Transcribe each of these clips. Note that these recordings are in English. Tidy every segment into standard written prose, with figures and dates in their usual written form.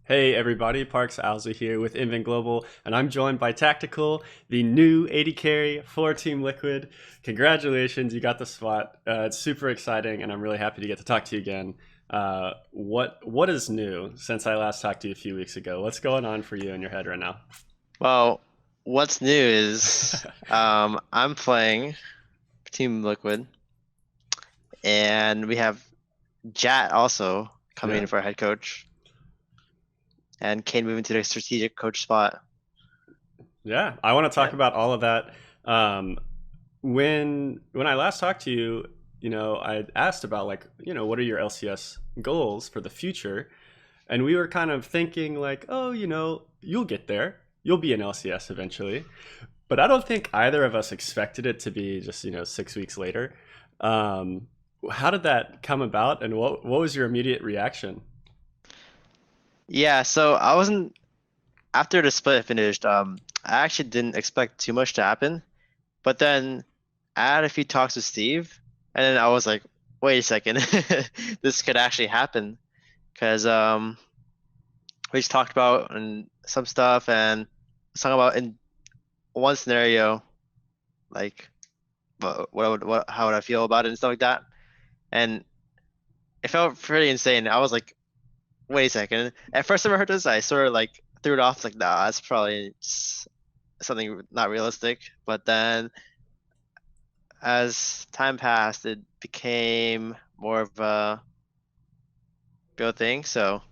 Hey everybody, Parks Owsley here with Invent Global, and I'm joined by Tactical, the new AD carry for Team Liquid. Congratulations, you got the spot. It's super exciting, and I'm really happy to get to talk to you again. What is new since I last talked to you a few weeks ago? What's going on for you in your head right now? Well, what's new is I'm playing Team Liquid, and we have Jat also coming Yeah, in for our head coach, and Kane moving to the strategic coach spot. yeah. I want to talk Yeah. about all of that. Um, when I last talked to you, I asked about what are your LCS goals for the future. And we were kind of thinking like, oh, you'll get there. You'll be in LCS eventually. But I don't think either of us expected it to be just, 6 weeks later. Um, how did that come about, and what was your immediate reaction? Yeah, so I wasn't after the split finished, I actually didn't expect too much to happen. But then I had a few talks with Steve, and then I was like, wait a second, this could actually happen. Because we just talked about and some stuff and was talking about in one scenario, like how would I feel about it and stuff like that. And it felt pretty insane. I was like, wait a second. At first time I heard this, I sort of like threw it off, like, nah, that's probably something not realistic. But then as time passed, it became more of a real thing. So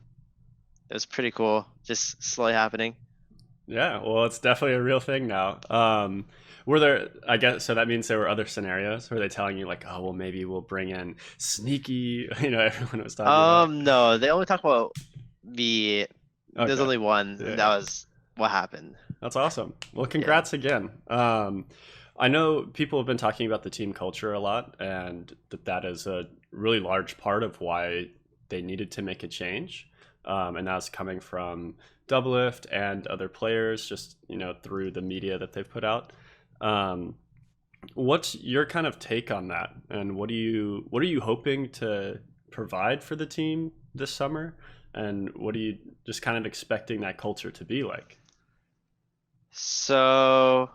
it was pretty cool, just slowly happening. Yeah, well, it's definitely a real thing now. Were there, I guess, so that means there were other scenarios. Were they telling you like, oh, well, maybe we'll bring in Sneaky, everyone was talking about? No, they only talk about the there's Okay. only one, and that Yeah. was what happened. That's awesome. Well, Yeah. congrats again. I know people have been talking about the team culture a lot, and that is a really large part of why they needed to make a change. And that's coming from Doublelift and other players, just through the media that they've put out. Um, what's your kind of take on that, and what are you hoping to provide for the team this summer, and what are you just kind of expecting that culture to be like? So,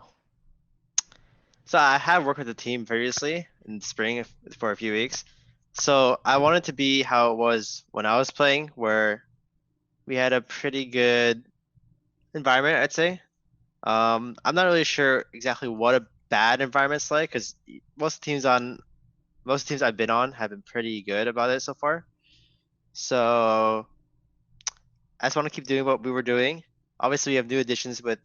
so I have worked with the team previously in spring for a few weeks. So I wanted to be how it was when I was playing, where we had a pretty good environment, I'd say. I'm not really sure exactly what a bad environment's like, because most teams I've been on have been pretty good about it so far. So I just want to keep doing what we were doing. Obviously, we have new additions with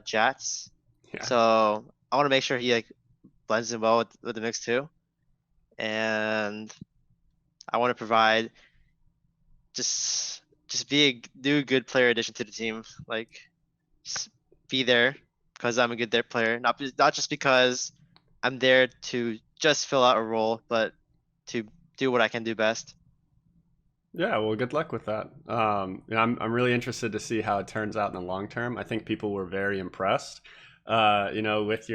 Jats, Yeah. so I want to make sure he like blends in well with the mix too. And I want to provide just be a new good player addition to the team. Like just be there because I'm a good there player, not just because I'm there to just fill out a role, but to do what I can do best. Yeah, well, good luck with that. I'm really interested to see how it turns out in the long term. I think people were very impressed, with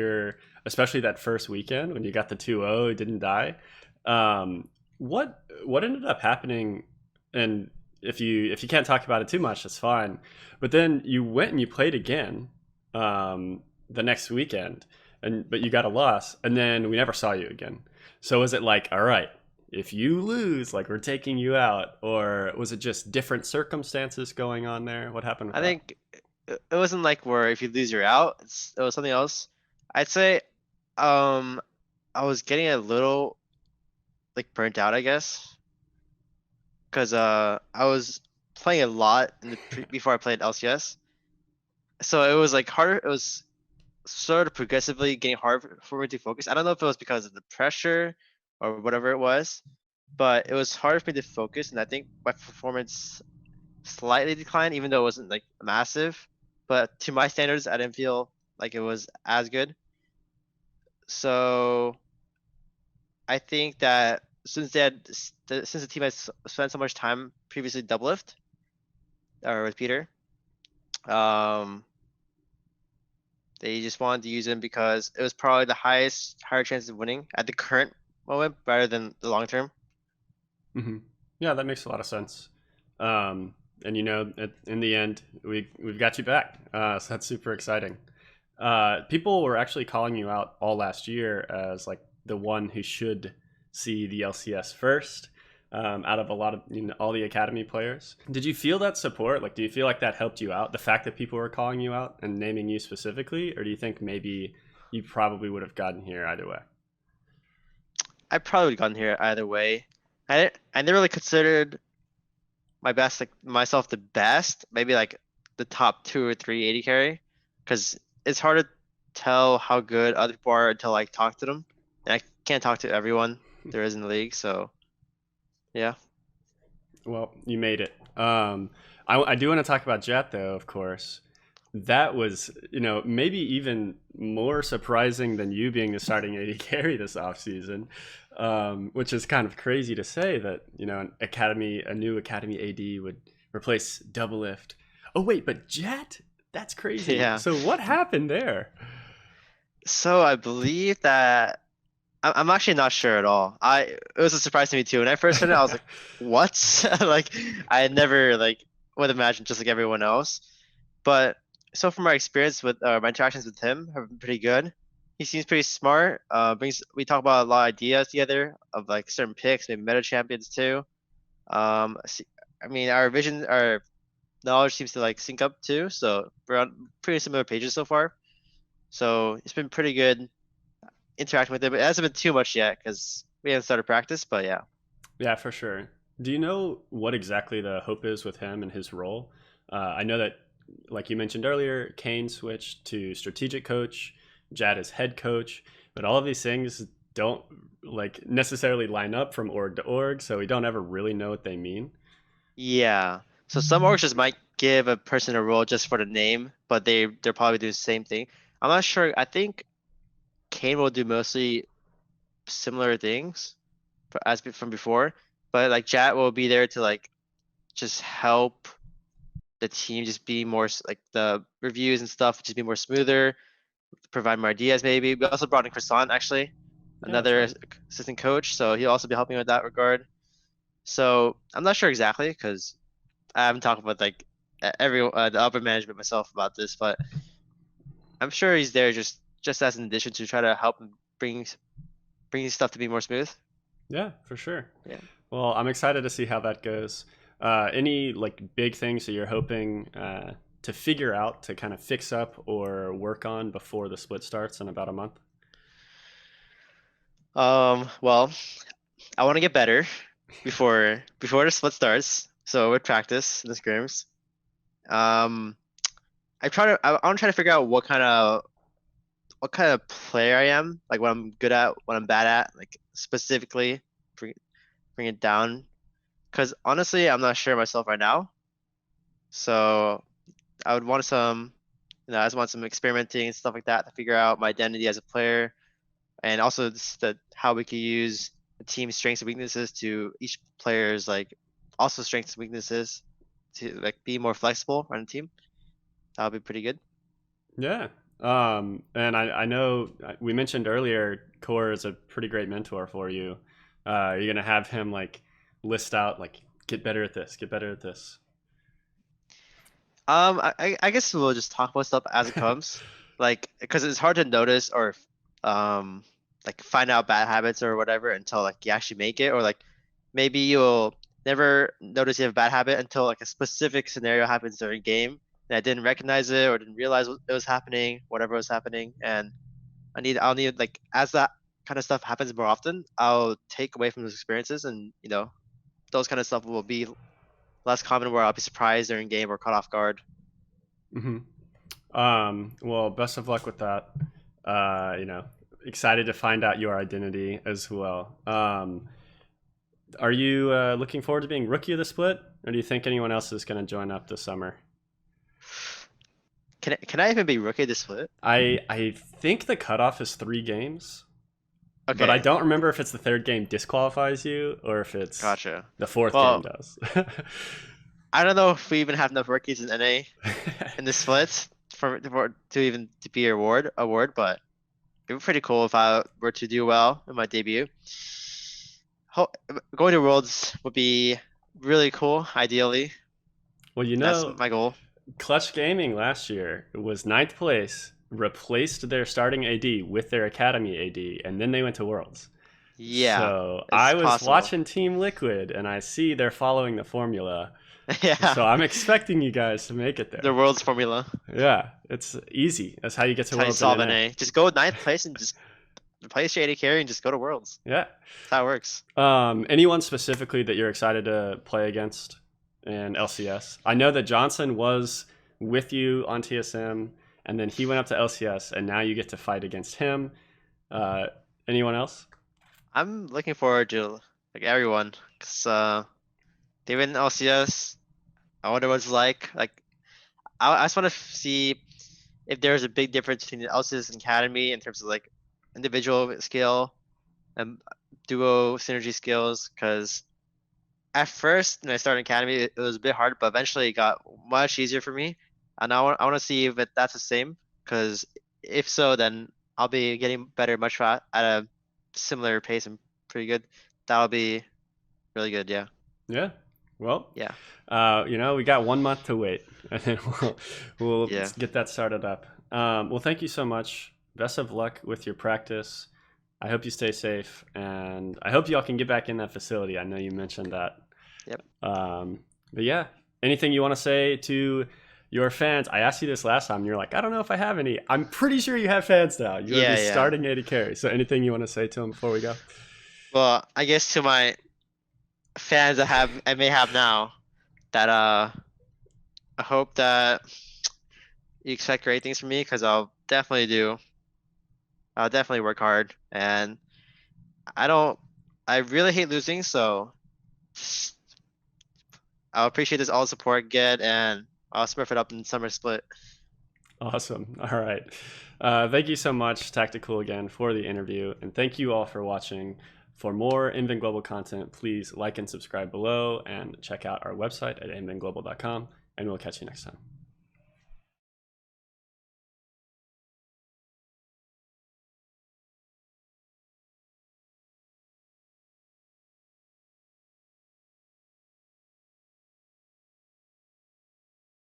especially that first weekend when you got the 2-0, it didn't die. What ended up happening? And if you can't talk about it too much, that's fine. But then you went and you played again the next weekend, but you got a loss, and then we never saw you again. So was it like, all right, if you lose, like we're taking you out, or was it just different circumstances going on there? What happened with I that? think it wasn't like where if you lose you're out. It was something else. I'd say um I was getting a little like burnt out, I guess, because I was playing a lot before I played LCS. So it was like harder. It was sort of progressively getting harder for me to focus. I don't know if it was because of the pressure or whatever it was, but it was harder for me to focus, and I think my performance slightly declined, even though it wasn't like massive. But to my standards, I didn't feel like it was as good. So I think that since the team has spent so much time previously doublelift or with Peter, um, they just wanted to use him because it was probably the higher chance of winning at the current moment rather than the long term. Hmm. Yeah, that makes a lot of sense. Um, And in the end, we've got you back. So that's super exciting. People were actually calling you out all last year as like the one who should see the LCS first, out of a lot of all the academy players. Did you feel that support? Like, do you feel like that helped you out? The fact that people were calling you out and naming you specifically, or do you think maybe you probably would have gotten here either way? I probably would have gotten here either way. I never really considered my best, like myself the best, maybe like the top 2 or 3 AD carry, because it's hard to tell how good other people are until I talk to them. And I can't talk to everyone there is in the league, so yeah. Well, you made it. I do want to talk about Jet, though, of course. That was, maybe even more surprising than you being the starting AD carry this offseason, which is kind of crazy to say that, a new Academy AD would replace Double Lift. Oh, wait, but Jet? That's crazy. Yeah. So what happened there? So I believe that I'm actually not sure at all. It was a surprise to me too. When I first heard it, I was like, "What?" Like I had never like would imagine just like everyone else. But so from my experience with my interactions with him have been pretty good. He seems pretty smart. We talk about a lot of ideas together of like certain picks, maybe meta champions too. I mean, our knowledge seems to like sync up too. So we're on pretty similar pages so far. So it's been pretty good interacting with him. It hasn't been too much yet because we haven't started practice, but yeah. Yeah, for sure. Do you know what exactly the hope is with him and his role? I know that, like you mentioned earlier, Kane switched to strategic coach, Jad is head coach, but all of these things don't like necessarily line up from org to org, so we don't ever really know what they mean. Yeah. So some orgs just might give a person a role just for the name, but they're probably doing the same thing. I'm not sure. I think Kane will do mostly similar things from before, but like Jat will be there to like just help the team just be more like the reviews and stuff just be more smoother, provide more ideas maybe. We also brought in Croissant actually, Yeah, that's another right. assistant coach, so he'll also be helping with that regard. So I'm not sure exactly because I haven't talked with like the upper management myself about this, but I'm sure he's there just as an addition to try to help him bring stuff to be more smooth. Yeah, for sure. Yeah. Well, I'm excited to see how that goes. Any like big things that you're hoping to figure out to kind of fix up or work on before the split starts in about a month? Well, I want to get better before the split starts. So with practice in the scrims, um, I want to try to figure out what kind of player I am, like what I'm good at, what I'm bad at, like specifically bring bring it down. Because honestly, I'm not sure myself right now. So I would want I just want some experimenting and stuff like that to figure out my identity as a player, and also how we could use the team's strengths and weaknesses to each player's like also strengths and weaknesses to like be more flexible on the team. That would be pretty good. Yeah. And I know we mentioned earlier, Core is a pretty great mentor for you. Are you going to have him like list out, like, get better at this, get better at this? I guess we'll just talk about stuff as it comes, like because it's hard to notice or um like find out bad habits or whatever until like you actually make it, or like maybe you'll never notice you have a bad habit until like a specific scenario happens during game and I didn't recognize it or didn't realize it was happening, whatever was happening, and I'll need like as that kind of stuff happens more often, I'll take away from those experiences, and those kind of stuff will be less common where I'll be surprised during game or caught off guard. Hmm. Well, best of luck with that. Excited to find out your identity as well. Are you looking forward to being rookie of the split, or do you think anyone else is going to join up this summer? Can I even be rookie this split? I think the cutoff is 3 games, but I Okay, don't remember if it's the third game disqualifies you or if it's gotcha. the fourth game Well, does. I don't know if we even have enough rookies in NA in the splits to even to be award, but it'd be pretty cool if I were to do well in my debut. Ho Going to Worlds would be really cool, ideally. Well, you That's know, my goal. Clutch Gaming last year was ninth place, replaced their starting AD with their academy AD, and then they went to Worlds. Yeah, So it's I was possible. watching Team Liquid, and I see they're following the formula. So Yeah, I'm expecting you guys to make it the there. world's formula. Yeah, it's easy. That's how you get That's to how you Worlds in solve NA. NA. Just go ninth place and just replace your AD carry and just go to worlds. Yeah. That's how it works. Anyone specifically that you're excited to play against in LCS? I know that Johnson was with you on TSM, and then he went up to LCS, and now you get to fight against him. Uh, anyone else? I'm looking forward to like everyone, cause they've been in LCS. I wonder what it's like. Like I just want to see if there's a big difference between the LCS and Academy in terms of like individual skill and duo synergy skills. Cause at first when I started Academy, it was a bit hard, but eventually it got much easier for me. And I want to see if that's the same. Cause if so, then I'll be getting better much at a similar pace and pretty good. That'll be really good. Yeah. Yeah. Well, Yeah. we got 1 month to wait, and then we'll Yeah. get that started up. Well, thank you so much. Best of luck with your practice. I hope you stay safe, and I hope y'all can get back in that facility. I know you mentioned that. Yep. But yeah, anything you want to say to your fans? I asked you this last time, and you're like, I don't know if I have any. I'm pretty sure you have fans now. You are Yeah. the Yeah. starting AD carry. So anything you want to say to them before we go? Well, I guess to my fans I may have now that I hope that you expect great things from me because I'll definitely do. I'll definitely work hard and I don't I really hate losing, so I'll appreciate this all the support I get and I'll smurf it up in summer split. Awesome. All right. Thank you so much, Tactical, again, for the interview. And thank you all for watching. For more Invent Global content, please like and subscribe below and check out our website at inventglobal.com. And we'll catch you next time.